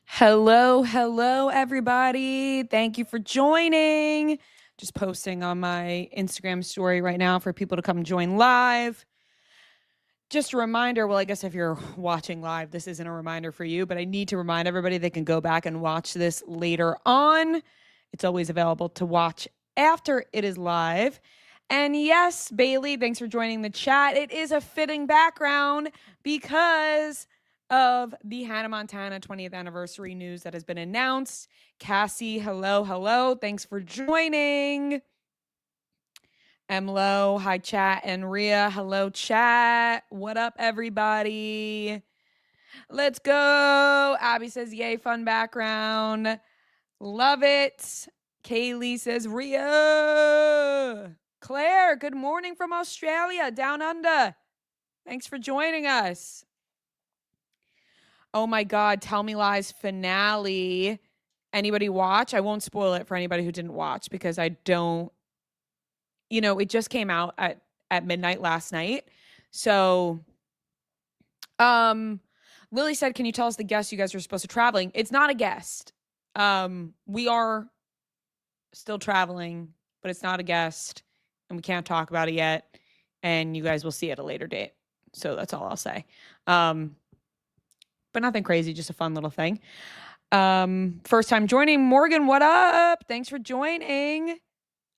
Hello, everybody. Thank you for joining. Just posting on my Instagram story right now for people to come join live. Just a reminder, well, I guess if you're watching live, this isn't a reminder for you, but I need to remind everybody they can go back and watch this later on. It's always available to watch after it is live. And yes, Bailey, thanks for joining the chat. It is a fitting background because of the Hannah Montana 20th anniversary news that has been announced. Cassie, hello. Thanks for joining. Emlo, hi chat, and Ria, hello chat. What up, everybody? Let's go. Abby says, yay, fun background. Love it. Kaylee says, Ria. Claire, good morning from Australia, down under. Thanks for joining us. Oh my God, Tell Me Lies finale. Anybody watch? I won't spoil it for anybody who didn't watch because I don't, it just came out at midnight last night. So, Lily said, can you tell us the guest you guys are supposed to traveling? It's not a guest. We are still traveling, but it's not a guest and we can't talk about it yet. And you guys will see at a later date. So that's all I'll say. But nothing crazy, just a fun little thing. First time joining. Morgan, what up? Thanks for joining.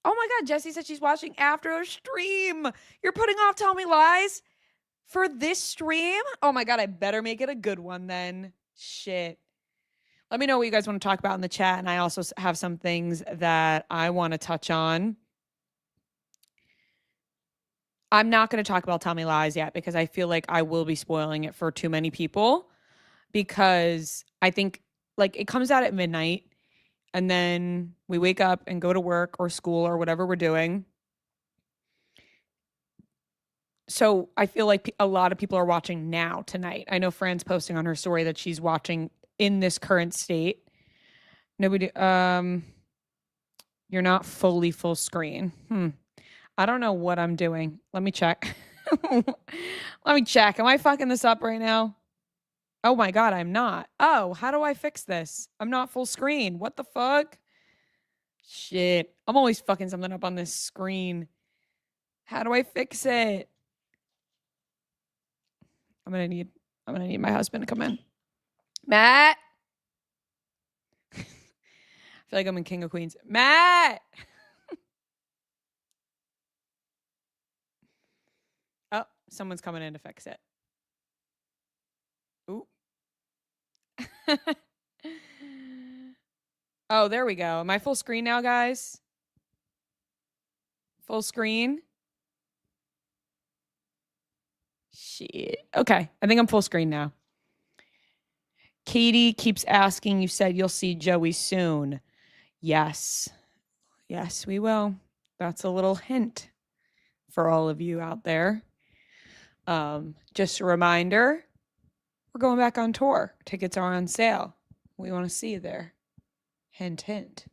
Oh my God, Jessie said she's watching after a stream. You're putting off Tell Me Lies for this stream? Oh my God, I better make it a good one then. Shit. Let me know what you guys want to talk about in the chat. And I also have some things that I want to touch on. I'm not going to talk about Tell Me Lies yet because I feel like I will be spoiling it for too many people because I think like it comes out at midnight and then we wake up and go to work or school or whatever we're doing. So I feel like a lot of people are watching now tonight. I know Fran's posting on her story that she's watching in this current state. Nobody, you're not fully full screen. I don't know what I'm doing. Let me check. Let me check. Am I fucking this up right now? Oh my God, I'm not. Oh, how do I fix this? I'm not full screen. What the fuck? Shit. I'm always fucking something up on this screen. How do I fix it? I'm gonna need my husband to come in. Matt. I feel like I'm in King of Queens. Matt. Oh, someone's coming in to fix it. Ooh. Oh, there we go. Am I full screen now, guys? Full screen? Shit. Okay. I think I'm full screen now. Katie keeps asking, you said you'll see Joey soon. Yes. Yes, we will. That's a little hint for all of you out there. Just a reminder, we're going back on tour. Tickets are on sale. We want to see you there. Hint, hint.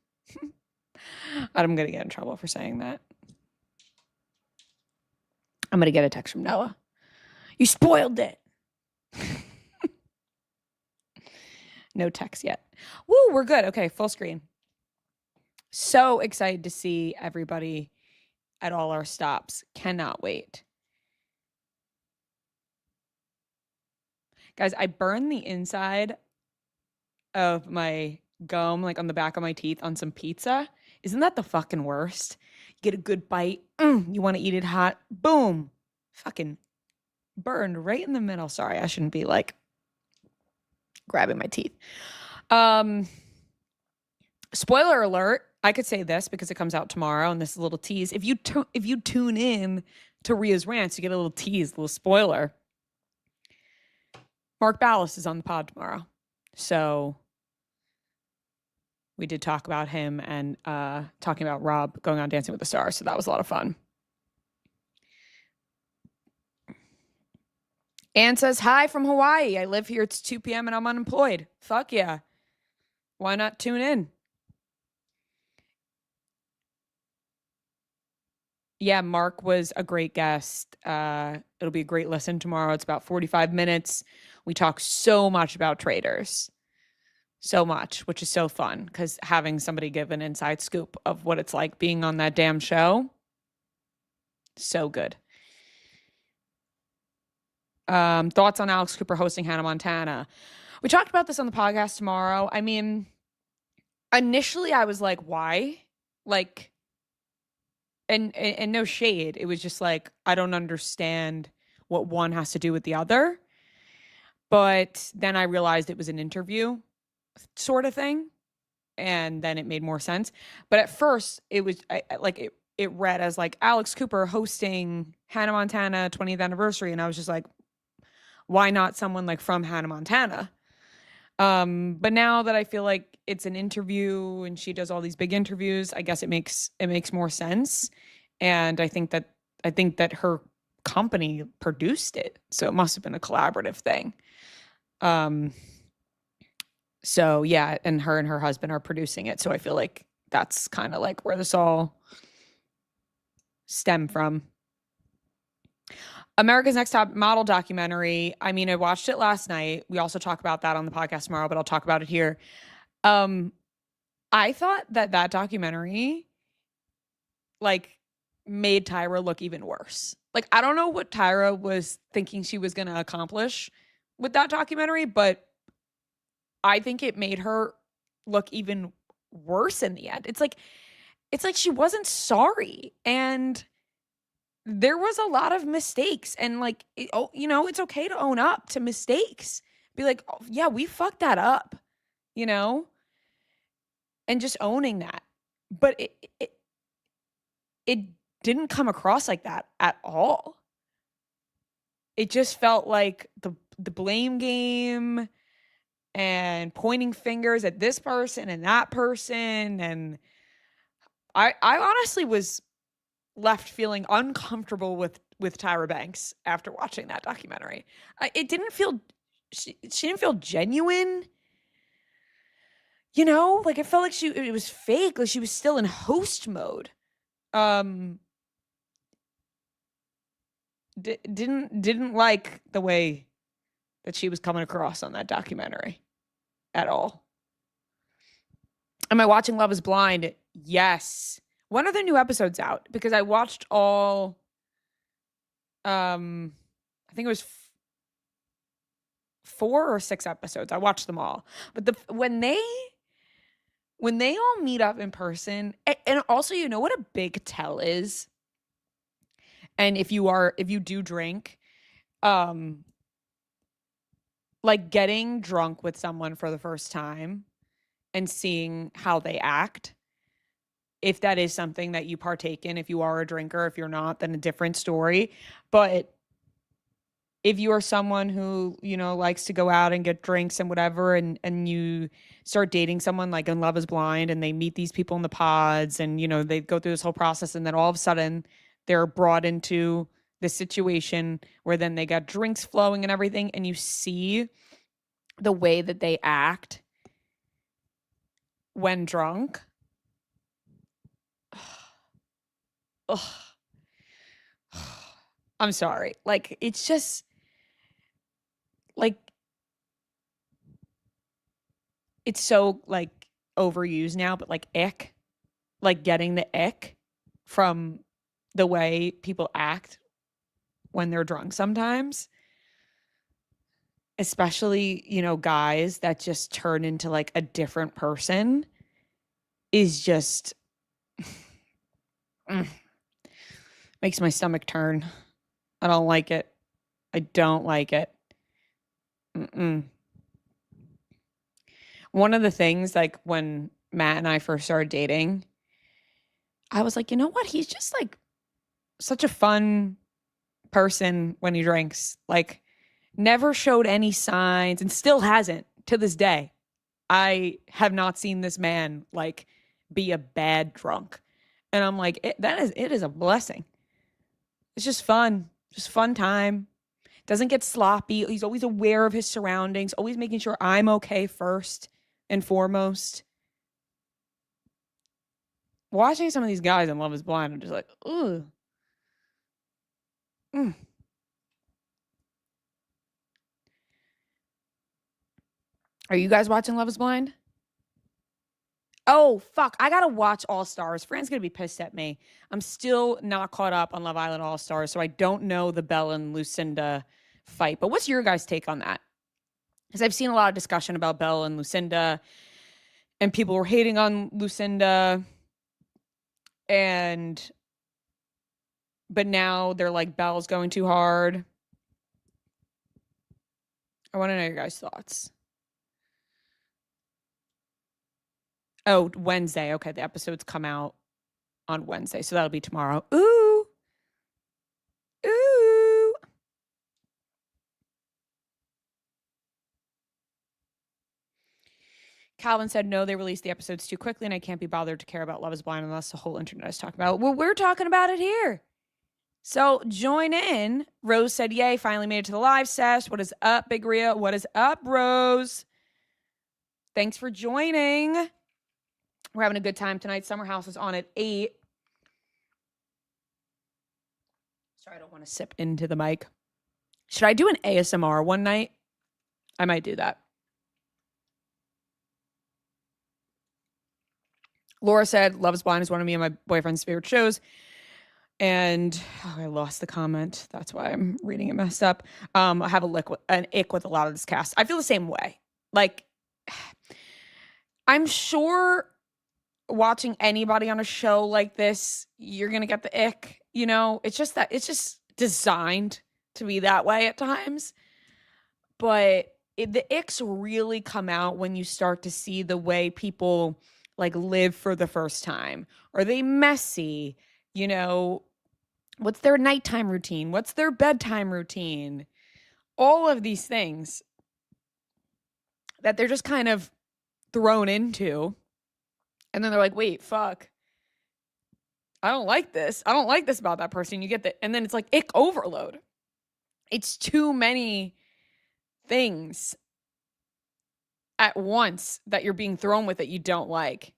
I'm going to get in trouble for saying that. I'm going to get a text from Noah. You spoiled it. No text yet. Woo, we're good. Okay, full screen. So excited to see everybody at all our stops. Cannot wait. Guys, I burned the inside of my gum, like on the back of my teeth, on some pizza. Isn't that the fucking worst? You get a good bite. You want to eat it hot. Boom. Fucking burned right in the middle. Sorry, I shouldn't be like grabbing my teeth. Spoiler alert. I could say this because it comes out tomorrow, and this is a little tease. If you tune in to Ria's Rants, you get a little tease, a little spoiler. Mark Ballas is on the pod tomorrow. So we did talk about him and talking about Rob going on Dancing with the Stars. So that was a lot of fun. Anne says, hi from Hawaii. I live here. It's 2 p.m. and I'm unemployed. Fuck yeah. Why not tune in? Yeah, Mark was a great guest. It'll be a great listen tomorrow. It's about 45 minutes. We talk so much about Traitors. so much, which is so fun because having somebody give an inside scoop of what it's like being on that damn show, so good. Thoughts on Alex Cooper hosting Hannah Montana? We talked about this on the podcast tomorrow. I mean, initially I was like, why? Like, and no shade. It was just like, I don't understand what one has to do with the other. But then I realized it was an interview sort of thing. And then it made more sense. But at first it was it read as like Alex Cooper hosting Hannah Montana 20th anniversary. And I was just like, why not someone like from Hannah Montana? But now that I feel like it's an interview and she does all these big interviews, I guess it makes more sense. And I think that her company produced it. So it must have been a collaborative thing. So yeah, and her husband are producing it. So I feel like that's kind of like where this all stemmed from. America's Next Top Model documentary. I mean, I watched it last night. We also talk about that on the podcast tomorrow, but I'll talk about it here. I thought that documentary like made Tyra look even worse. Like, I don't know what Tyra was thinking she was going to accomplish with that documentary, but I think it made her look even worse in the end. It's like she wasn't sorry, and there was a lot of mistakes, and like, it's okay to own up to mistakes. Be like, oh, yeah, we fucked that up, and just owning that. But it didn't come across like that at all. It just felt like the blame game and pointing fingers at this person and that person. And I honestly was left feeling uncomfortable with Tyra Banks after watching that documentary. It didn't feel, she didn't feel genuine. Like it felt like it was fake. Like she was still in host mode. Didn't like the way that she was coming across on that documentary at all. Am I watching Love is Blind? Yes. When are the new episodes out? Because I watched all, I think it was 4 or 6 episodes. I watched them all. But when they all meet up in person, and also, what a big tell is? And if you do drink, like getting drunk with someone for the first time and seeing how they act, if that is something that you partake in, if you are a drinker, if you're not, then a different story. But if you are someone who, likes to go out and get drinks and whatever, and you start dating someone like in Love is Blind, and they meet these people in the pods, and, they go through this whole process, and then all of a sudden they're brought into this situation where then they got drinks flowing and everything, and you see the way that they act when drunk. Ugh. I'm sorry. Like, it's just like, it's so like overused now, but like ick, like getting the ick from the way people act when they're drunk sometimes, especially, guys that just turn into like a different person, is just makes my stomach turn. I don't like it. I don't like it. One of the things, like when Matt and I first started dating, I was like, you know what? He's just like such a fun person when he drinks. Like, never showed any signs, and still hasn't to this day. I have not seen this man like be a bad drunk. And I'm like, it is a blessing. It's just fun time. Doesn't get sloppy. He's always aware of his surroundings, always making sure I'm okay first and foremost. Watching some of these guys in Love is Blind, I'm just like, ugh. Are you guys watching Love is Blind? Oh, fuck. I got to watch All Stars. Fran's going to be pissed at me. I'm still not caught up on Love Island All Stars, so I don't know the Belle and Lucinda fight. But what's your guys' take on that? Because I've seen a lot of discussion about Belle and Lucinda, and people were hating on Lucinda, but now they're like, Belle's going too hard. I want to know your guys' thoughts. Oh, Wednesday. Okay, the episodes come out on Wednesday, so that'll be tomorrow. Ooh. Ooh. Calvin said, no, they released the episodes too quickly, and I can't be bothered to care about Love is Blind unless the whole internet is talking about it. Well, we're talking about it here. So join in. Rose said, yay, finally made it to the live sesh. What is up, Big Ria? What is up, Rose? Thanks for joining. We're having a good time tonight. Summer House is on at 8. Sorry, I don't want to sip into the mic. Should I do an ASMR one night? I might do that. Laura said, Love is Blind is one of me and my boyfriend's favorite shows. And I lost the comment. That's why I'm reading it messed up. I have an ick with a lot of this cast. I feel the same way. Like, I'm sure watching anybody on a show like this, you're going to get the ick. You know, it's just designed to be that way at times. But the icks really come out when you start to see the way people like live for the first time. Are they messy? You know, what's their nighttime routine? What's their bedtime routine? All of these things that they're just kind of thrown into. And then they're like, wait, fuck. I don't like this. I don't like this about that person. You get that. And then it's like ick overload. It's too many things at once that you're being thrown with that you don't like.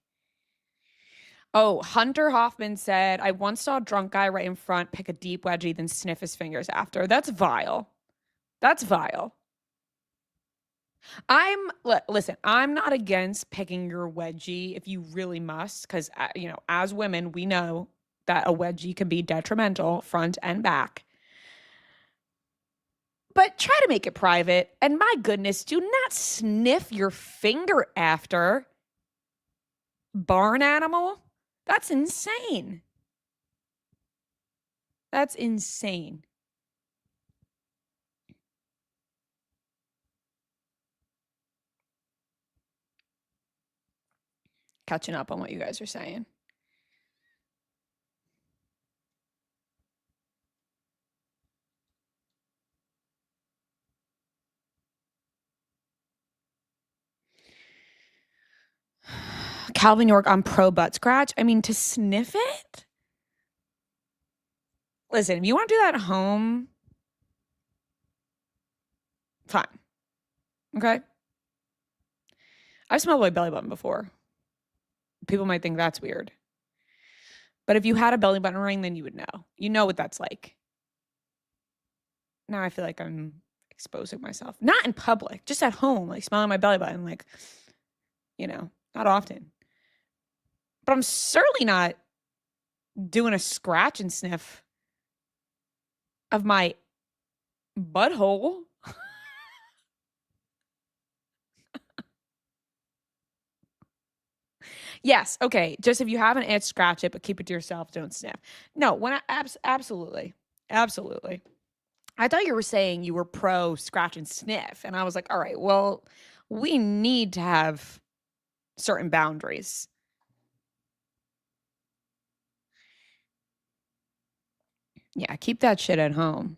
Oh, Hunter Hoffman said, I once saw a drunk guy right in front pick a deep wedgie, then sniff his fingers after. That's vile. That's vile. Listen, I'm not against picking your wedgie if you really must, because, you know, as women, we know that a wedgie can be detrimental front and back. But try to make it private. And my goodness, do not sniff your finger after. Barn animal? That's insane. That's insane. Catching up on what you guys are saying. Calvin York, I'm pro butt scratch. I mean, to sniff it? Listen, if you want to do that at home, fine. Okay? I've smelled my belly button before. People might think that's weird. But if you had a belly button ring, then you would know. You know what that's like. Now I feel like I'm exposing myself. Not in public, just at home, like smelling my belly button, like, you know, not often. But I'm certainly not doing a scratch and sniff of my butthole. Yes, okay. Just if you have an itch, scratch it, but keep it to yourself. Don't sniff. No, absolutely. Absolutely. I thought you were saying you were pro scratch and sniff. And I was like, all right, well, we need to have certain boundaries. Yeah, keep that shit at home.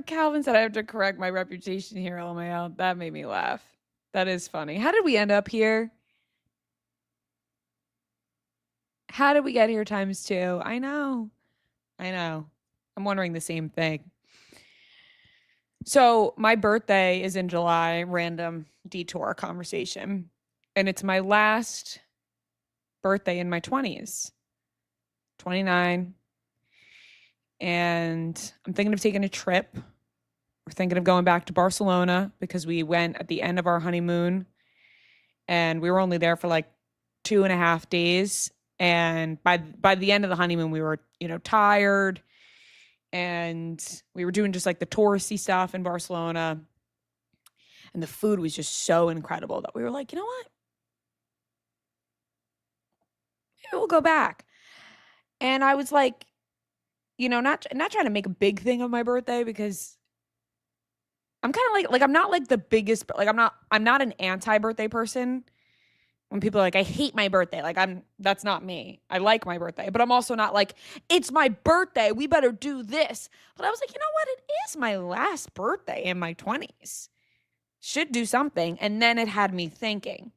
Calvin said I have to correct my reputation here, LMAO. That made me laugh. That is funny. How did we end up here? How did we get here times 2? I know. I'm wondering the same thing. So my birthday is in July, random detour conversation. And it's my last birthday in my 20s. 29. and I'm thinking of taking a trip. We're thinking of going back to Barcelona because we went at the end of our honeymoon and we were only there for like 2.5 days. And by the end of the honeymoon, we were, tired, and we were doing just like the touristy stuff in Barcelona. And the food was just so incredible that we were like, you know what? Maybe we'll go back. And I was like, not trying to make a big thing of my birthday, because I'm kind of like I'm not like the biggest, like I'm not an anti-birthday person. When people are like, I hate my birthday, like that's not me. I like my birthday, but I'm also not like, it's my birthday, we better do this. But I was like, you know what? It is my last birthday in my 20s. Should do something. And then it had me thinking,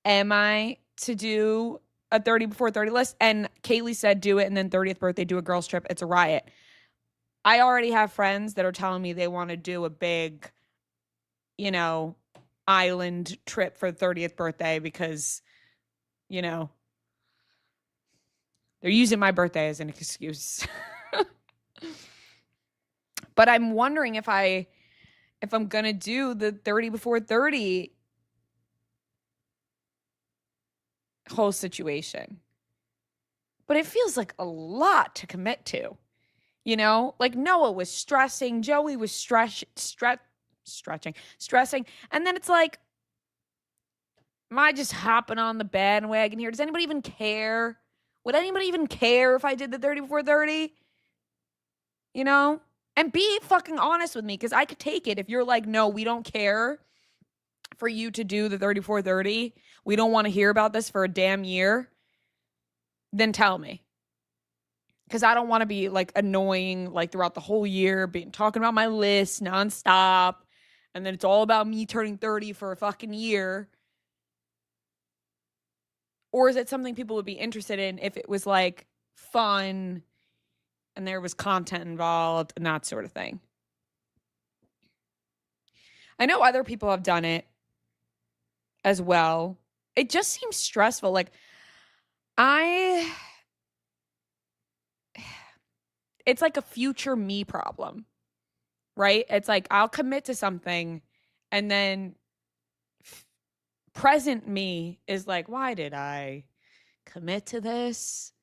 am I to do a 30 before 30 list? And Kaylee said, do it. And then 30th birthday, do a girls trip. It's a riot. I already have friends that are telling me they want to do a big, island trip for 30th birthday because, they're using my birthday as an excuse. But I'm wondering if I'm going to do the 30 before 30 whole situation. But it feels like a lot to commit to. Like Noah was stressing, Joey was stressing. And then it's like, am I just hopping on the bandwagon here? Does anybody even care? Would anybody even care if I did the 30 before 30? And be fucking honest with me, because I could take it if you're like, no, we don't care for you to do the 30 before 30. We don't want to hear about this for a damn year. Then tell me. Because I don't want to be like annoying like throughout the whole year, talking about my list nonstop. And then it's all about me turning 30 for a fucking year. Or is it something people would be interested in if it was like fun and there was content involved and that sort of thing? I know other people have done it as well. It just seems stressful. Like it's like a future me problem, right? It's like I'll commit to something and then present me is like, why did I commit to this?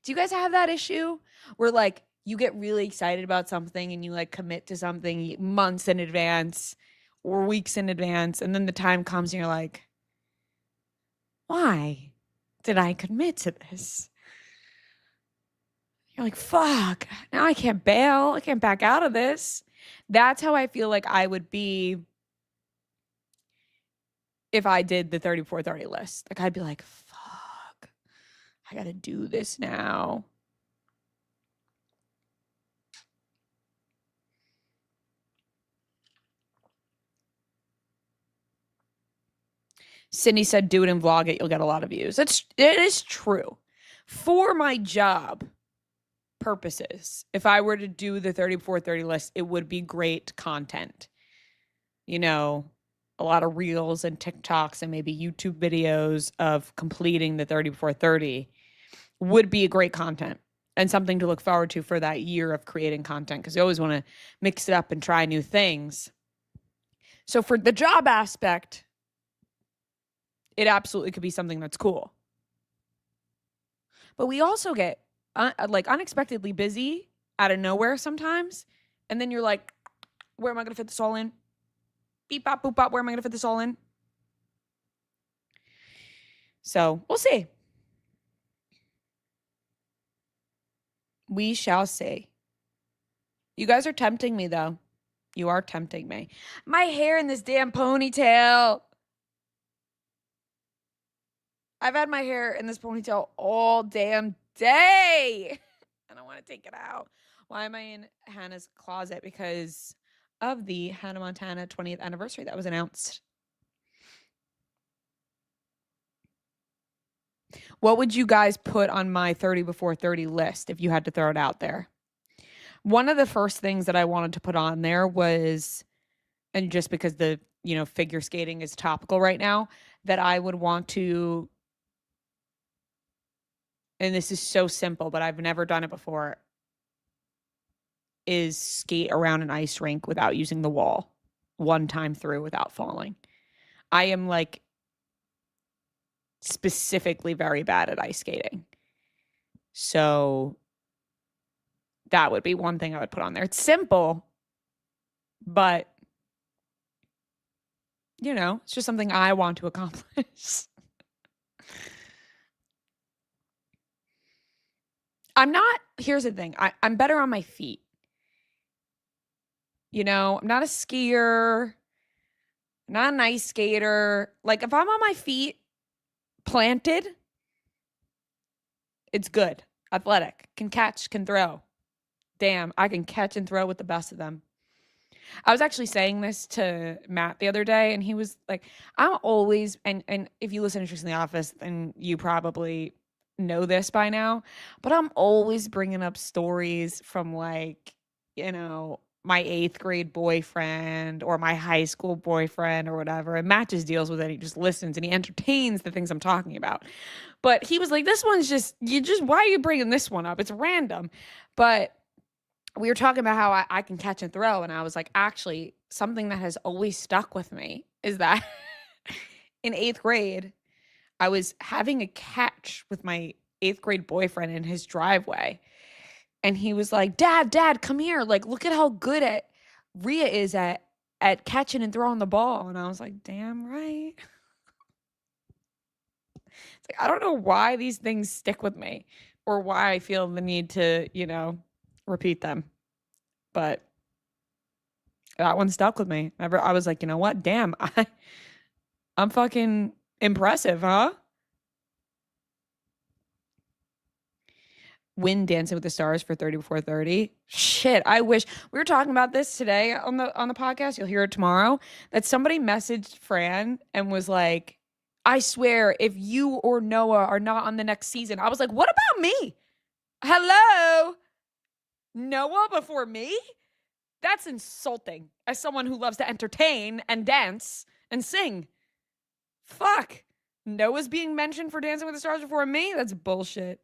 Do you guys have that issue where like you get really excited about something and you like commit to something months in advance or weeks in advance, and then the time comes and you're like, why did I commit to this? You're like, fuck, now I can't bail. I can't back out of this. That's how I feel like I would be if I did the 30 before 30 list. Like I'd be like, fuck, I got to do this now. Sydney said, do it and vlog it. You'll get a lot of views. It is true. For my job purposes, if I were to do the 30 before 30 list, it would be great content. A lot of reels and TikToks and maybe YouTube videos of completing the 30 before 30 would be a great content and something to look forward to for that year of creating content, because you always want to mix it up and try new things. So for the job aspect, it absolutely could be something that's cool. But we also get like unexpectedly busy out of nowhere sometimes. And then you're like, where am I going to fit this all in? Beep, bop, boop, bop. Where am I going to fit this all in? So we'll see. We shall see. You guys are tempting me, though. You are tempting me. My hair in this damn ponytail. I've had my hair in this ponytail all damn day. I don't want to take it out. Why am I in Hannah's closet? Because of the Hannah Montana 20th anniversary that was announced. What would you guys put on my 30 before 30 list if you had to throw it out there? One of the first things that I wanted to put on there was, and just because the, figure skating is topical right now, that I would want to and this is so simple, but I've never done it before, is skate around an ice rink without using the wall one time through without falling. I am like specifically very bad at ice skating. So that would be one thing I would put on there. It's simple, but you know, it's just something I want to accomplish. Here's the thing. I'm better on my feet. You know, I'm not a skier, not an ice skater. Like if I'm on my feet planted, it's good. Athletic, can catch, can throw. Damn, I can catch and throw with the best of them. I was actually saying this to Matt the other day, and he was like, I'm always, and if you listen to Tricks in the Office, then you probably know this by now, but I'm always bringing up stories from like, you know, my 8th grade boyfriend or my high school boyfriend or whatever. And Matt just deals with it. He just listens and he entertains the things I'm talking about. But he was like, this one's why are you bringing this one up? It's random. But we were talking about how I can catch and throw. And I was like, actually, something that has always stuck with me is that in 8th grade, I was having a catch with my 8th grade boyfriend in his driveway. And he was like, Dad, come here. Like, look at how good at Ria is at catching and throwing the ball. And I was like, damn right. It's like, I don't know why these things stick with me or why I feel the need to, you know, repeat them. But that one stuck with me. I was like, you know what? Damn, I'm fucking impressive, huh? Win Dancing with the Stars for 30 before 30. Shit, I wish. We were talking about this today on the podcast. You'll hear it tomorrow. That somebody messaged Fran and was like, I swear, if you or Noah are not on the next season. I was like, what about me? Hello? Noah before me? That's insulting as someone who loves to entertain and dance and sing. Fuck. Noah's being mentioned for Dancing with the Stars before me? That's bullshit.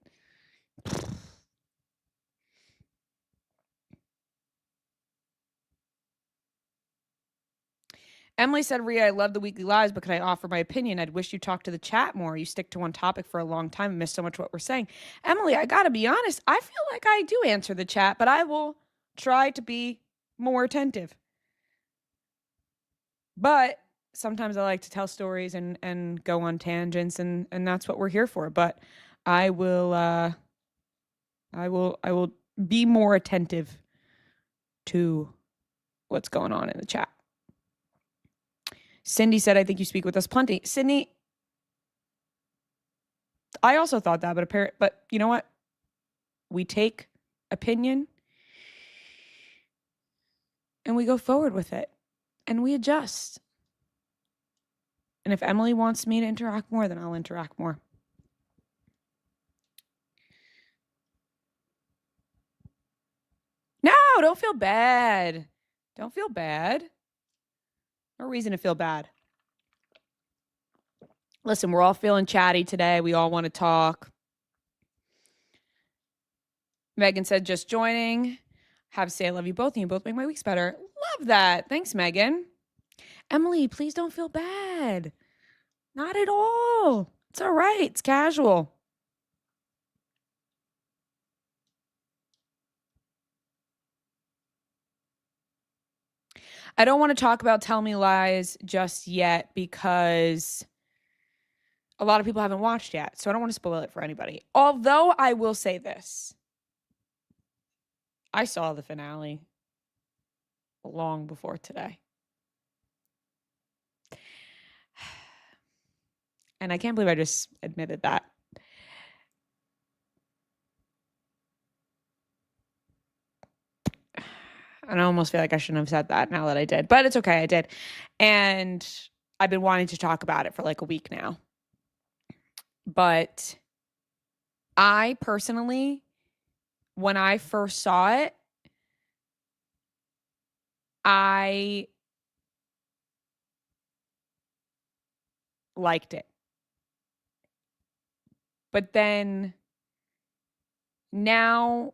Emily said, Ria, I love the weekly lives, but can I offer my opinion? I'd wish you talked to the chat more. You stick to one topic for a long time and miss so much what we're saying. Emily, I got to be honest. I feel like I do answer the chat, but I will try to be more attentive. But sometimes I like to tell stories and go on tangents, and that's what we're here for. But I will be more attentive to what's going on in the chat. Cindy said, I think you speak with us plenty. Sydney, I also thought that, but you know what? We take opinion and we go forward with it and we adjust. And if Emily wants me to interact more, then I'll interact more. No, don't feel bad. Don't feel bad. No reason to feel bad. Listen, we're all feeling chatty today. We all want to talk. Megan said, just joining. Have to say I love you both, and you both make my weeks better. Love that. Thanks, Megan. Emily, please don't feel bad. Not at all. It's all right. It's casual. I don't want to talk about Tell Me Lies just yet because a lot of people haven't watched yet, so I don't want to spoil it for anybody. Although I will say this. I saw the finale long before today. And I can't believe I just admitted that. And I almost feel like I shouldn't have said that now that I did. But it's okay, I did. And I've been wanting to talk about it for like a week now. But I personally, when I first saw it, I liked it. But then now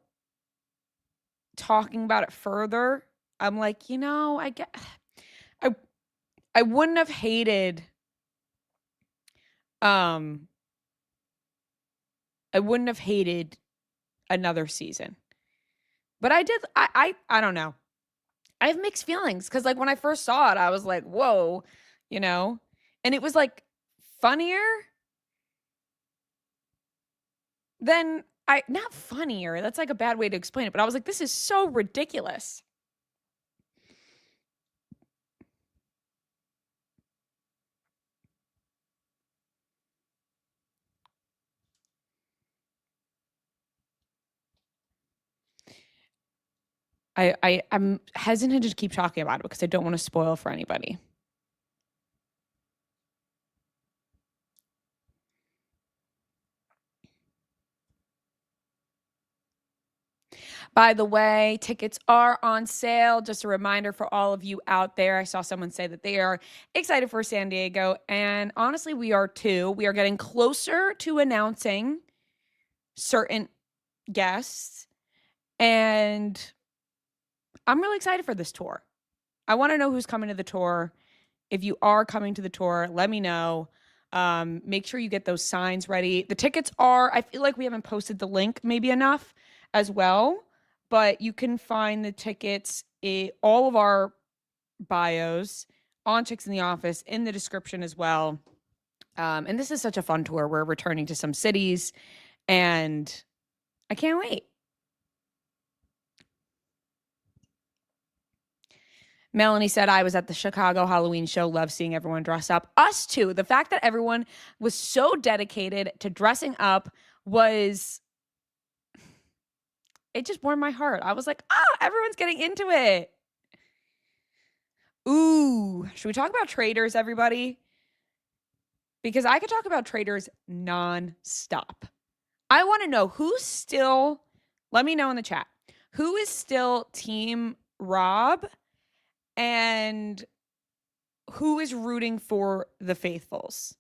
talking about it further, I'm like, I wouldn't have hated another season. But I don't know. I have mixed feelings because, like, when I first saw it, I was like, whoa, and it was like funnier than not funnier. That's like a bad way to explain it. But I was like, this is so ridiculous. I'm hesitant to keep talking about it because I don't want to spoil for anybody. By the way, tickets are on sale. Just a reminder for all of you out there. I saw someone say that they are excited for San Diego, and honestly, we are too. We are getting closer to announcing certain guests, and I'm really excited for this tour. I want to know who's coming to the tour. If you are coming to the tour, let me know. Make sure you get those signs ready. The tickets are, I feel like we haven't posted the link maybe enough as well, but you can find the tickets in all of our bios on Chicks in the Office in the description as well. And this is such a fun tour. We're returning to some cities and I can't wait. Melanie said, I was at the Chicago Halloween show. Love seeing everyone dress up. Us too. The fact that everyone was so dedicated to dressing up it just warmed my heart. I was like, everyone's getting into it. Ooh, should we talk about Traitors, everybody? Because I could talk about Traitors nonstop. I want to know let me know in the chat, who is still Team Rob and who is rooting for the Faithfuls?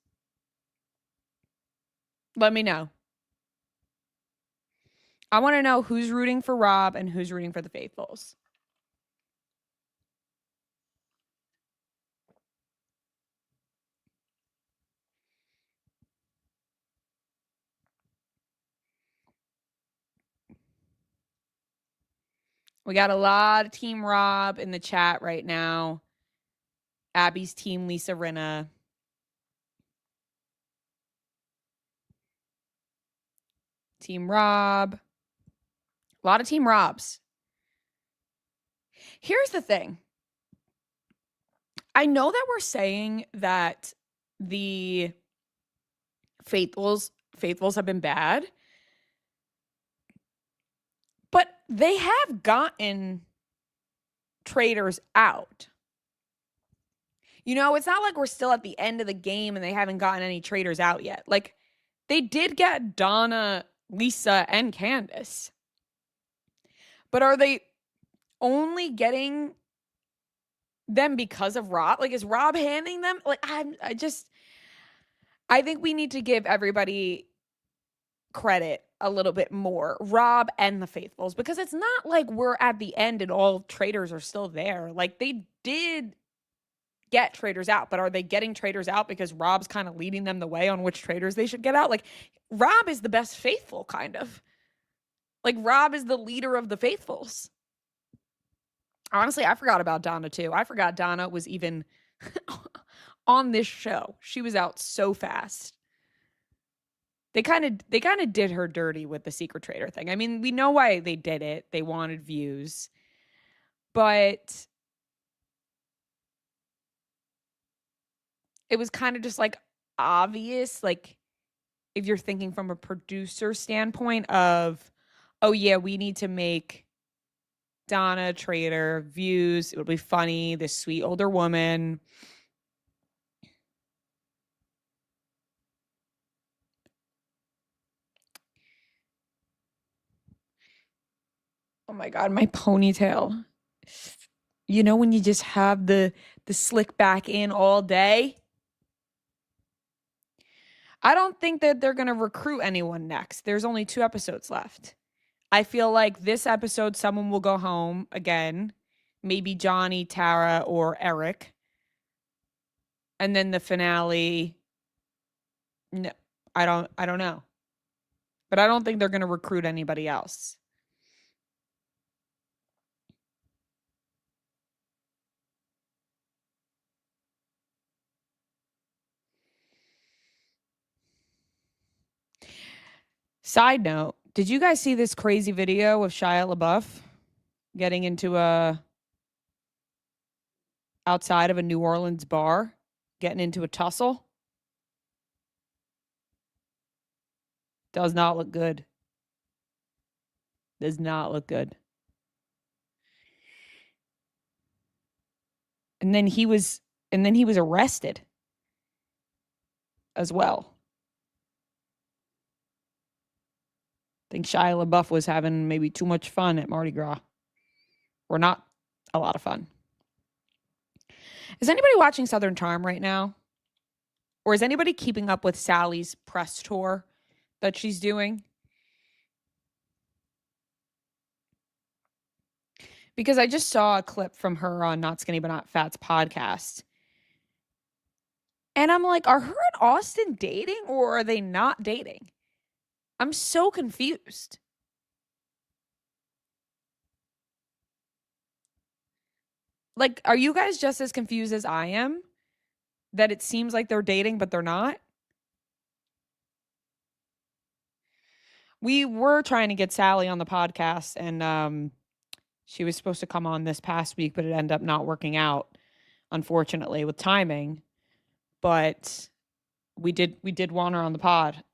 Let me know. I want to know who's rooting for Rob and who's rooting for the Faithfuls. We got a lot of Team Rob in the chat right now. Abby's Team Lisa Rinna. Team Rob. A lot of Team Robs. Here's the thing. I know that we're saying that the Faithfuls have been bad, but they have gotten Traitors out. It's not like we're still at the end of the game and they haven't gotten any Traitors out yet. Like, they did get Donna, Lisa, and Candace. But are they only getting them because of Rob? Like, is Rob handing them? Like, I think we need to give everybody credit a little bit more, Rob and the Faithfuls, because it's not like we're at the end and all Traitors are still there. Like, they did get Traitors out, but are they getting Traitors out because Rob's kind of leading them the way on which Traitors they should get out? Like, Rob is the best Faithful, kind of. Like, Rob is the leader of the Faithfuls. Honestly, I forgot about Donna too. I forgot Donna was even on this show. She was out so fast. They kind of did her dirty with the secret traitor thing. I mean, we know why they did it. They wanted views. But it was kind of just like obvious, like, if you're thinking from a producer standpoint of, oh yeah, we need to make Donna traitor, views, it'll be funny, this sweet older woman. Oh my God, my ponytail. When you just have the slick back in all day? I don't think that they're going to recruit anyone next. There's only 2 episodes left. I feel like this episode, someone will go home again. Maybe Johnny, Tara, or Eric. And then the finale, no, I don't know. But I don't think they're going to recruit anybody else. Side note, did you guys see this crazy video of Shia LaBeouf getting into outside of a New Orleans bar, getting into a tussle? Does not look good. Does not look good. And then he was arrested as well. I think Shia LaBeouf was having maybe too much fun at Mardi Gras. Or not a lot of fun. Is anybody watching Southern Charm right now? Or is anybody keeping up with Sally's press tour that she's doing? Because I just saw a clip from her on Not Skinny But Not Fat's podcast. And I'm like, are her and Austin dating or are they not dating? I'm so confused. Like, are you guys just as confused as I am? That it seems like they're dating, but they're not? We were trying to get Sally on the podcast, and she was supposed to come on this past week, but it ended up not working out, unfortunately, with timing. But we did want her on the pod.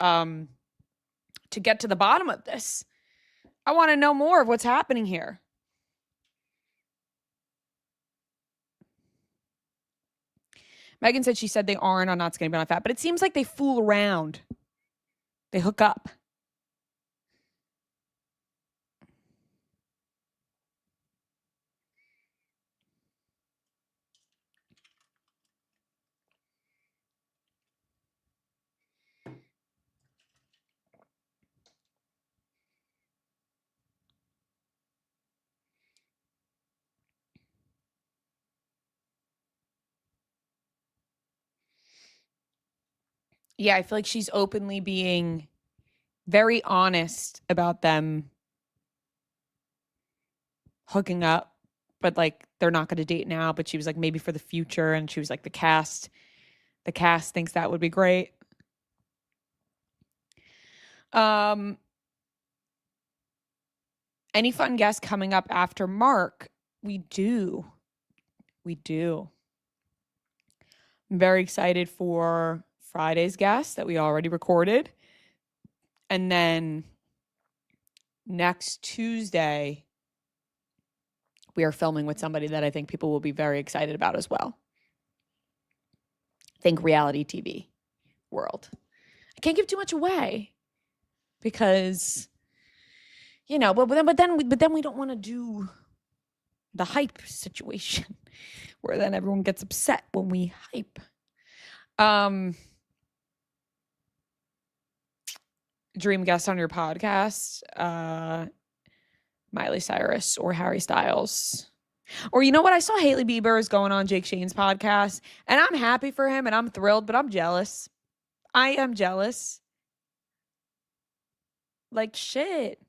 To get to the bottom of this, I want to know more of what's happening here. Megan said she said they aren't on Not Skinny But Not Fat, but it seems like they fool around. They hook up. Yeah, I feel like she's openly being very honest about them hooking up, but like they're not going to date now, but she was like maybe for the future, and she was like the cast thinks that would be great. Any fun guests coming up after Mark? We do. I'm very excited for Friday's guest that we already recorded. And then next Tuesday, we are filming with somebody that I think people will be very excited about as well. Think reality TV world. I can't give too much away because, you know, but then we don't want to do the hype situation where then everyone gets upset when we hype. Dream guest on your podcast, Miley Cyrus or Harry Styles. Or you know what? I saw Hailey Bieber is going on Jake Shane's podcast, and I'm happy for him and I'm thrilled, but I'm jealous. I am jealous. Like shit.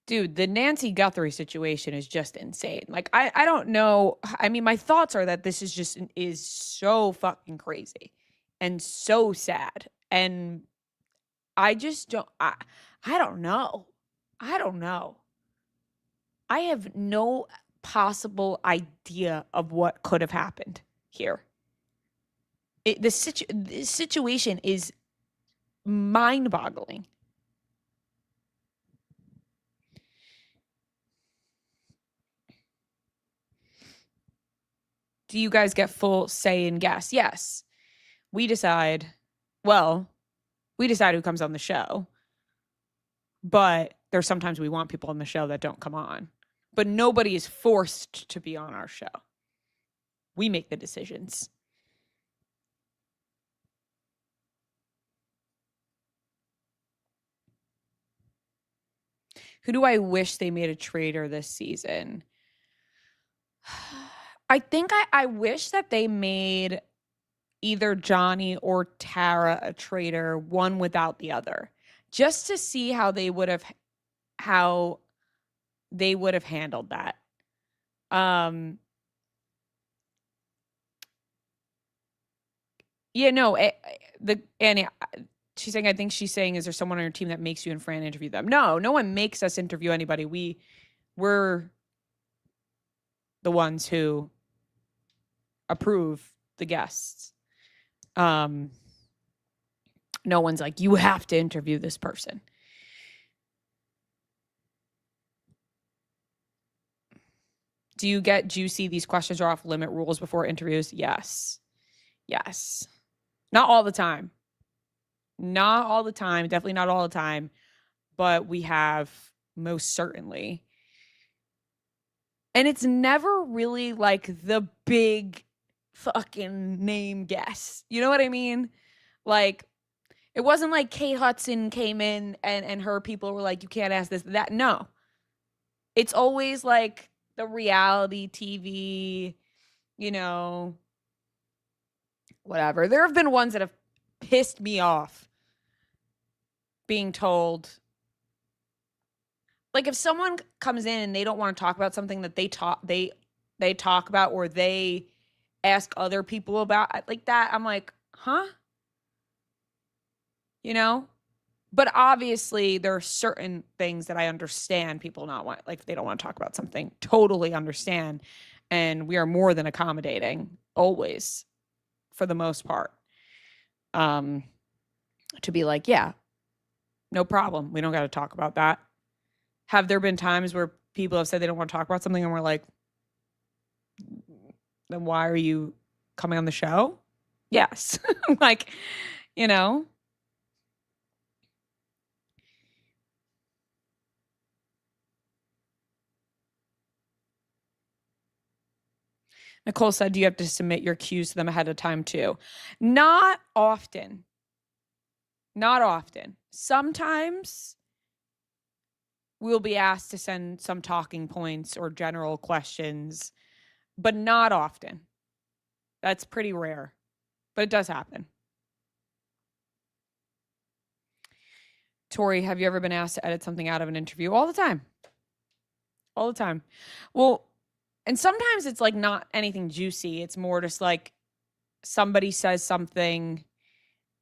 Dude, the Nancy Guthrie situation is just insane. Like, I don't know. I mean, my thoughts are that this is so fucking crazy and so sad. And I just don't, I don't know. I don't know. I have no possible idea of what could have happened here. This situation is mind-boggling. Do you guys get full say in guests? Yes. We decide who comes on the show. But there's sometimes we want people on the show that don't come on. But nobody is forced to be on our show. We make the decisions. Who do I wish they made a traitor this season? I think I wish that they made either Johnny or Tara a traitor, one without the other, just to see how they would have handled that. Yeah, no, Annie, she's saying, I think she's saying, is there someone on your team that makes you and Fran interview them? No one makes us interview anybody. We're the ones who approve the guests. No one's like, you have to interview this person. Do you get juicy? These questions are off limit rules before interviews? Yes. Not all the time. Definitely not all the time. But we have, most certainly. And it's never really like the big fucking name guess. You know what I mean? Like, it wasn't like Kate Hudson came in and her people were like, you can't ask this, that. No. It's always like the reality TV, whatever. There have been ones that have pissed me off being told, like, if someone comes in and they don't want to talk about something that they talk about or they ask other people about, like that, I'm like, huh? But obviously there are certain things that I understand people not want, like if they don't want to talk about something, totally understand. And we are more than accommodating always, for the most part, to be like, yeah, no problem. We don't got to talk about that. Have there been times where people have said they don't want to talk about something and we're like, then why are you coming on the show? Yes. Like, Nicole said, do you have to submit your cues to them ahead of time too? Not often. Sometimes we'll be asked to send some talking points or general questions, but not often. That's pretty rare, but it does happen. Tori, have you ever been asked to edit something out of an interview? All the time. Well, and sometimes it's like not anything juicy. It's more just like somebody says something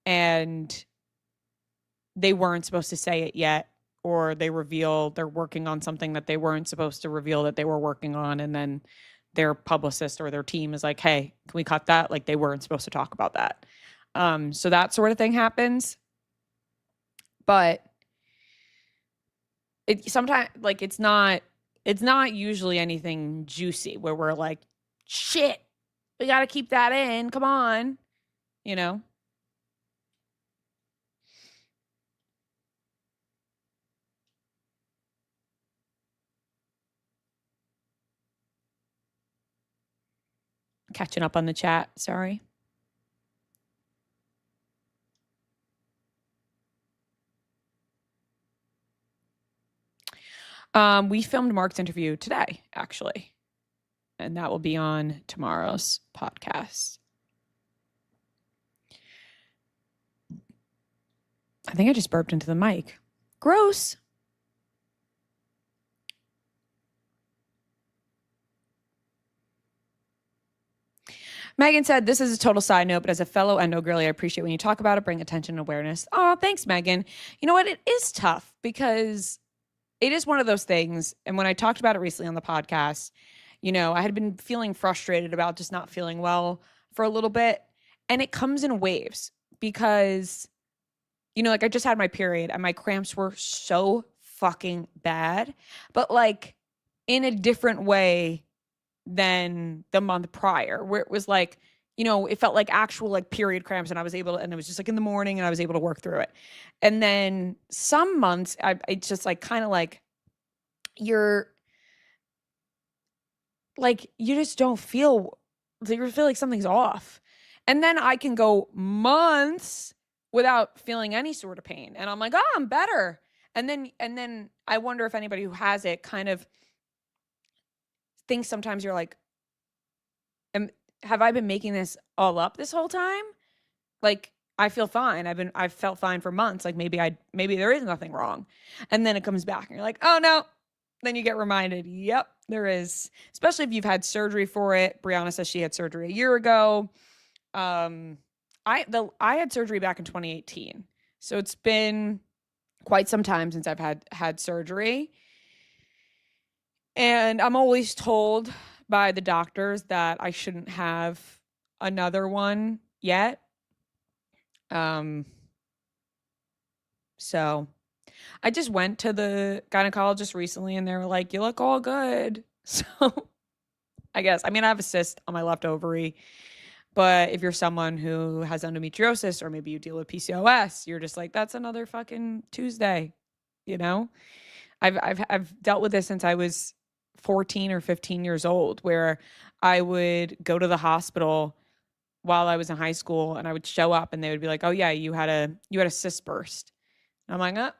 and they weren't supposed to say it yet, or they reveal they're working on something that they weren't supposed to reveal that they were working on. And then their publicist or their team is like, hey, can we cut that? Like, they weren't supposed to talk about that. So that sort of thing happens. But it sometimes, like, it's not usually anything juicy where we're like, shit, we got to keep that in. Come on. Catching up on the chat. Sorry. We filmed Mark's interview today, actually, and that will be on tomorrow's podcast. I think I just burped into the mic. Gross. Megan said, this is a total side note, but as a fellow endo girly, I appreciate when you talk about it, bring attention and awareness. Oh, thanks, Megan. You know what? It is tough because it is one of those things. And when I talked about it recently on the podcast, I had been feeling frustrated about just not feeling well for a little bit. And it comes in waves because, like, I just had my period and my cramps were so fucking bad, but like in a different way than the month prior, where it was like, it felt like actual like period cramps, and I was able to, and it was just like in the morning and I was able to work through it. And then some months it's just like kind of like you're like, you just don't feel So you feel like something's off. And then I can go months without feeling any sort of pain. And I'm like, oh, I'm better. And then I wonder if anybody who has it kind of thinks sometimes you're like, have I been making this all up this whole time? Like, I feel fine. I've felt fine for months. Like maybe there is nothing wrong. And then it comes back and you're like, oh no. Then you get reminded, yep, there is. Especially if you've had surgery for it. Brianna says she had surgery a year ago. I had surgery back in 2018. So it's been quite some time since I've had surgery. And I'm always told by the doctors that I shouldn't have another one yet. So I just went to the gynecologist recently and they were like, you look all good. So I guess, I have a cyst on my left ovary, but if you're someone who has endometriosis or maybe you deal with PCOS, you're just like, that's another fucking Tuesday, you know? I've dealt with this since I was 14 or 15 years old, where I would go to the hospital while I was in high school and I would show up and they would be like, oh yeah, you had a cyst burst. And I'm like,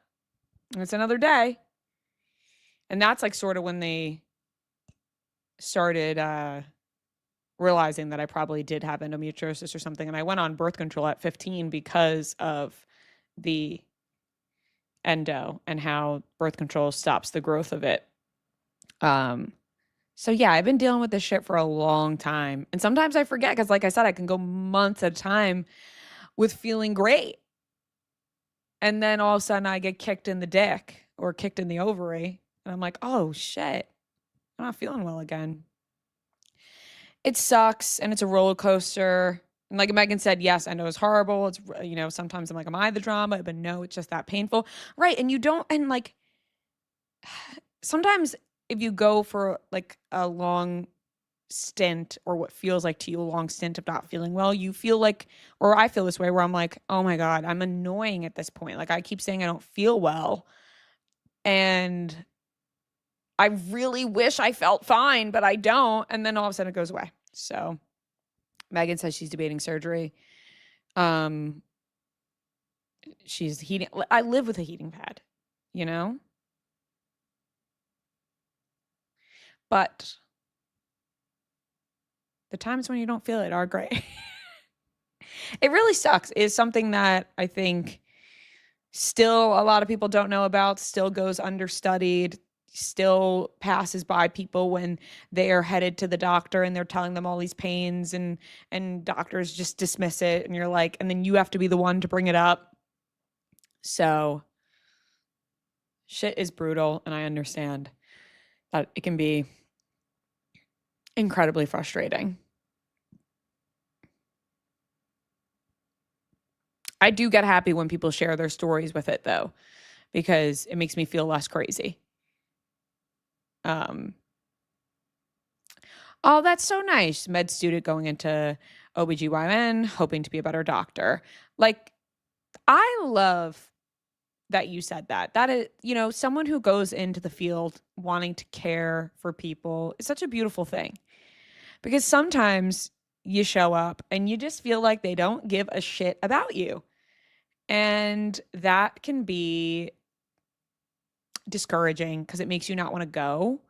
it's another day. And that's like sort of when they started realizing that I probably did have endometriosis or something. And I went on birth control at 15 because of the endo and how birth control stops the growth of it. So yeah, I've been dealing with this shit for a long time. And sometimes I forget because like I said, I can go months at a time with feeling great. And then all of a sudden I get kicked in the dick or kicked in the ovary. And I'm like, oh shit, I'm not feeling well again. It sucks and it's a roller coaster. And like Megan said, yes, I know it's horrible. It's, sometimes I'm like, am I the drama? But no, it's just that painful. Right. And like, sometimes if you go for like a long stint or what feels like to you a long stint of not feeling well, you feel like, or I feel this way where I'm like, oh my God, I'm annoying at this point. Like I keep saying I don't feel well. And I really wish I felt fine, but I don't. And then all of a sudden it goes away. So Megan says she's debating surgery. She's heating. I live with a heating pad, but the times when you don't feel it are great. It really sucks. It's something that I think still a lot of people don't know about, still goes understudied, still passes by people when they are headed to the doctor and they're telling them all these pains and doctors just dismiss it. And you're like, and then you have to be the one to bring it up. So shit is brutal. And I understand that it can be incredibly frustrating. I do get happy when people share their stories with it though, because it makes me feel less crazy. Oh, that's so nice. Med student going into OBGYN, hoping to be a better doctor. Like, I love that you said that. That is, someone who goes into the field wanting to care for people is such a beautiful thing. Because sometimes you show up and you just feel like they don't give a shit about you. And that can be discouraging because it makes you not want to go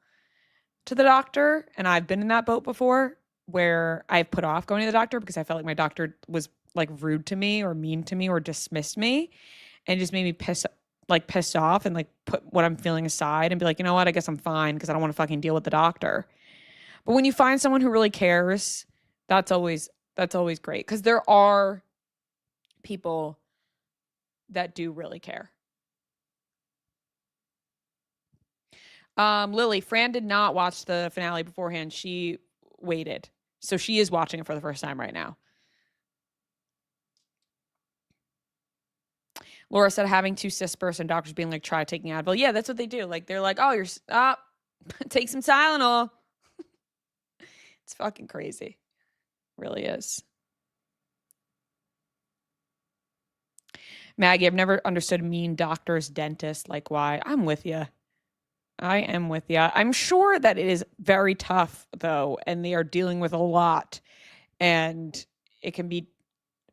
to the doctor. And I've been in that boat before where I've put off going to the doctor because I felt like my doctor was like rude to me or mean to me or dismissed me and just made me pissed off and like put what I'm feeling aside and be like, you know what, I guess I'm fine because I don't want to fucking deal with the doctor. But when you find someone who really cares, that's always great because there are people that do really care. Lily, Fran did not watch the finale beforehand. She waited. So she is watching it for the first time right now. Laura said having 2 cysts burst and doctors being like, try taking Advil. Yeah, that's what they do. Like, they're like, oh, you're take some Tylenol. It's fucking crazy. Really is. Maggie, I've never understood mean doctors, dentists. Like, why? I'm with you. I am with you. I'm sure that it is very tough, though, and they are dealing with a lot. And it can be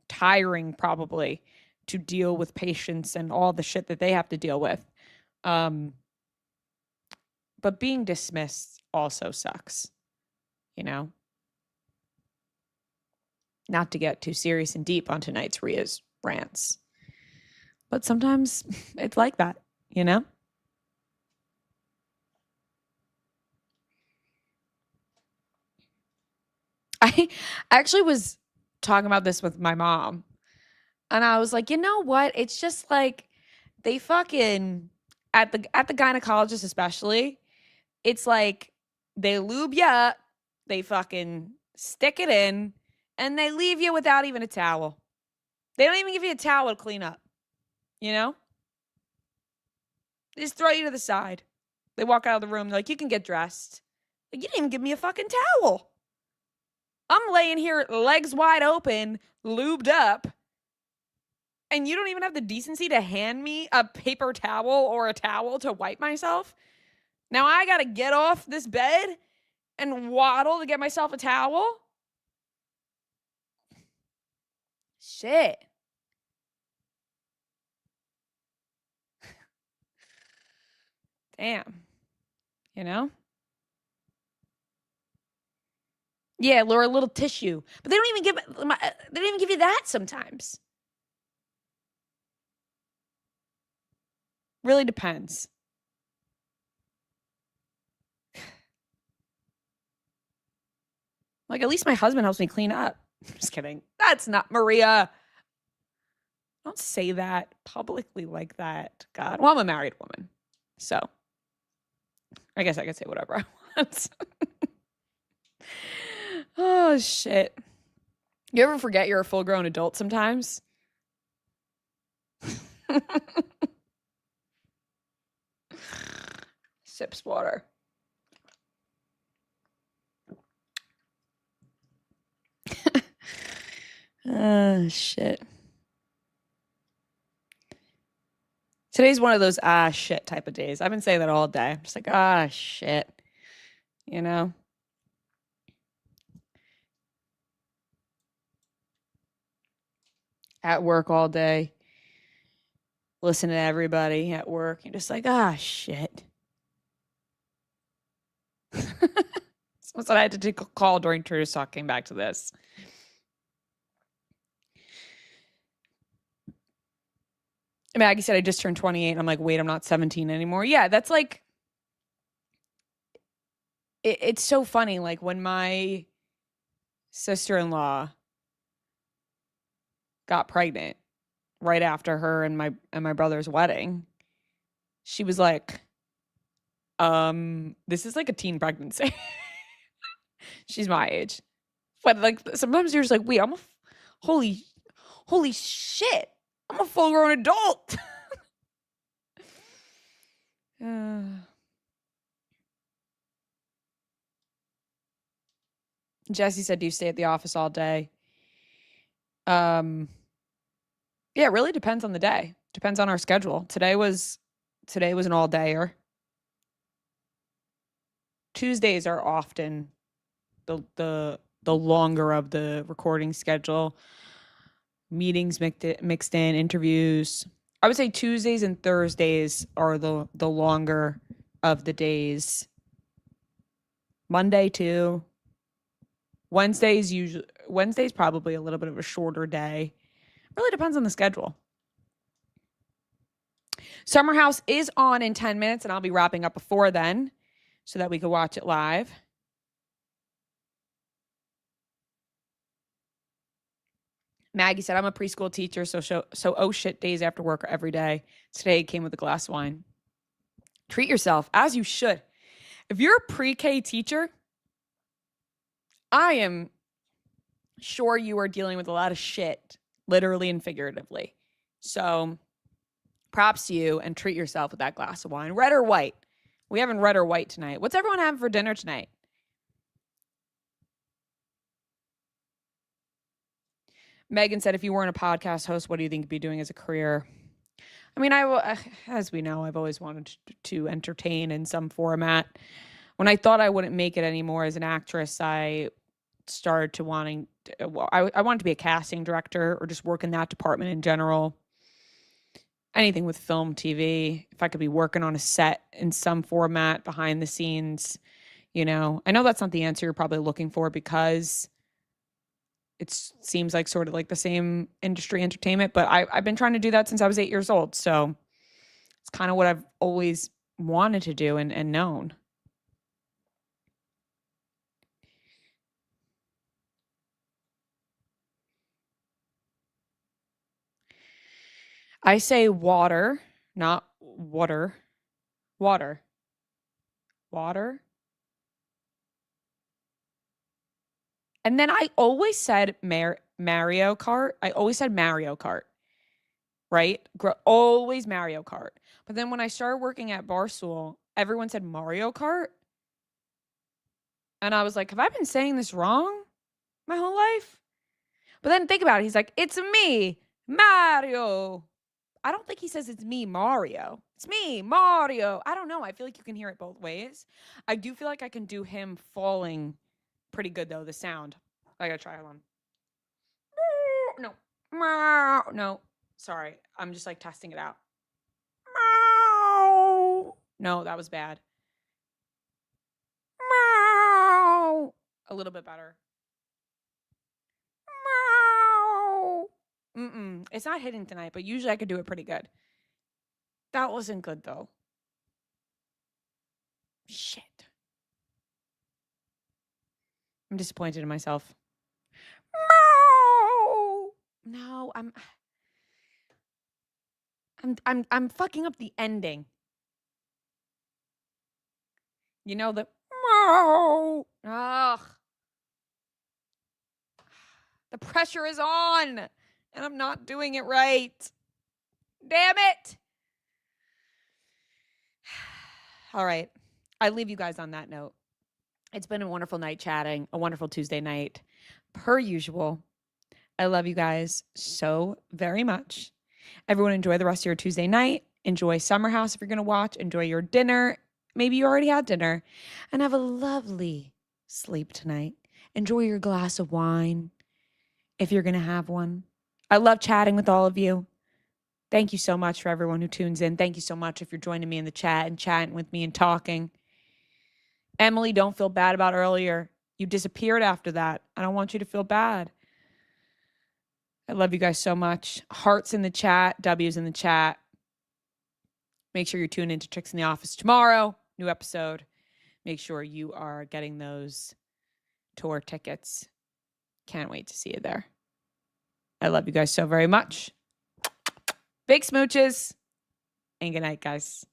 tiring, probably, to deal with patients and all the shit that they have to deal with. But being dismissed also sucks, you know? Not to get too serious and deep on tonight's Ria's rants. But sometimes it's like that, you know? I actually was talking about this with my mom, and I was like, you know what? It's just like they fucking at the gynecologist especially, it's like they lube you up, they fucking stick it in, and they leave you without even a towel. They don't even give you a towel to clean up, you know? They just throw you to the side. They walk out of the room, they're like, you can get dressed. Like, you didn't even give me a fucking towel. I'm laying here, legs wide open, lubed up, and you don't even have the decency to hand me a paper towel or a towel to wipe myself? Now I gotta get off this bed and waddle to get myself a towel? Shit. Damn. You know? Yeah, or a little tissue. But they don't even give you that sometimes. Really depends. Like, at least my husband helps me clean up. Just kidding. That's not Maria. Don't say that publicly like that. God. Well, I'm a married woman. So I guess I could say whatever I want. Oh, shit. You ever forget you're a full-grown adult sometimes? Sips water. Shit. Today's one of those shit type of days. I've been saying that all day. I'm just like, shit. You know? At work all day. Listen to everybody at work. You're just like, shit. So I had to take a call during Traitors Talk, came back to this. Maggie said I just turned 28. And I'm like, wait, I'm not 17 anymore. Yeah, that's like, it's so funny. Like when my sister-in-law got pregnant right after her and my brother's wedding, she was like, this is like a teen pregnancy. She's my age. But like sometimes you're just like, wait, holy shit. I'm a full-grown adult. Jesse said, do you stay at the office all day? Yeah, it really depends on the day. Depends on our schedule. Today was an all-dayer. Tuesdays are often the longer of the recording schedule. Meetings mixed in, interviews. I would say Tuesdays and Thursdays are the longer of the days. Monday too. Wednesday's probably a little bit of a shorter day. Really depends on the schedule. Summer House is on in 10 minutes, and I'll be wrapping up before then so that we can watch it live. Maggie said, I'm a preschool teacher, so oh shit days after work are every day. Today came with a glass of wine. Treat yourself, as you should. If you're a pre-K teacher, I am sure you are dealing with a lot of shit, literally and figuratively. So props to you, and treat yourself with that glass of wine. Red or white? We having red or white tonight. What's everyone having for dinner tonight? Megan said, if you weren't a podcast host, what do you think you'd be doing as a career? I mean, as we know, I've always wanted to entertain in some format. When I thought I wouldn't make it anymore as an actress, I started to I wanted to be a casting director or just work in that department in general. Anything with film, TV, if I could be working on a set in some format behind the scenes, I know that's not the answer you're probably looking for because it seems like sort of like the same industry entertainment, but I've been trying to do that since I was 8 years old. So it's kind of what I've always wanted to do and known. I say water, not water. Water. Water. And then I always said Mario Kart. I always said Mario Kart, right? Always Mario Kart. But then when I started working at Barstool, everyone said Mario Kart. And I was like, have I been saying this wrong my whole life? But then think about it. He's like, it's me, Mario. I don't think he says it's me, Mario. It's me, Mario. I don't know. I feel like you can hear it both ways. I do feel like I can do him falling pretty good, though, the sound. I gotta try one. No. No. Sorry. I'm just like testing it out. No, that was bad. A little bit better. It's not hitting tonight, but usually I could do it pretty good. That wasn't good, though. Shit. I'm disappointed in myself. No, I'm fucking up the ending. The ugh. The pressure is on, and I'm not doing it right. Damn it. All right. I leave you guys on that note. It's been a wonderful night chatting, a wonderful Tuesday night. Per usual, I love you guys so very much. Everyone enjoy the rest of your Tuesday night. Enjoy Summer House if you're going to watch. Enjoy your dinner. Maybe you already had dinner. And have a lovely sleep tonight. Enjoy your glass of wine if you're going to have one. I love chatting with all of you. Thank you so much for everyone who tunes in. Thank you so much if you're joining me in the chat and chatting with me and talking. Emily, don't feel bad about earlier. You disappeared after that. I don't want you to feel bad. I love you guys so much. Hearts in the chat, W's in the chat. Make sure you're tuning into Tricks in the Office tomorrow. New episode. Make sure you are getting those tour tickets. Can't wait to see you there. I love you guys so very much. Big smooches. And good night, guys.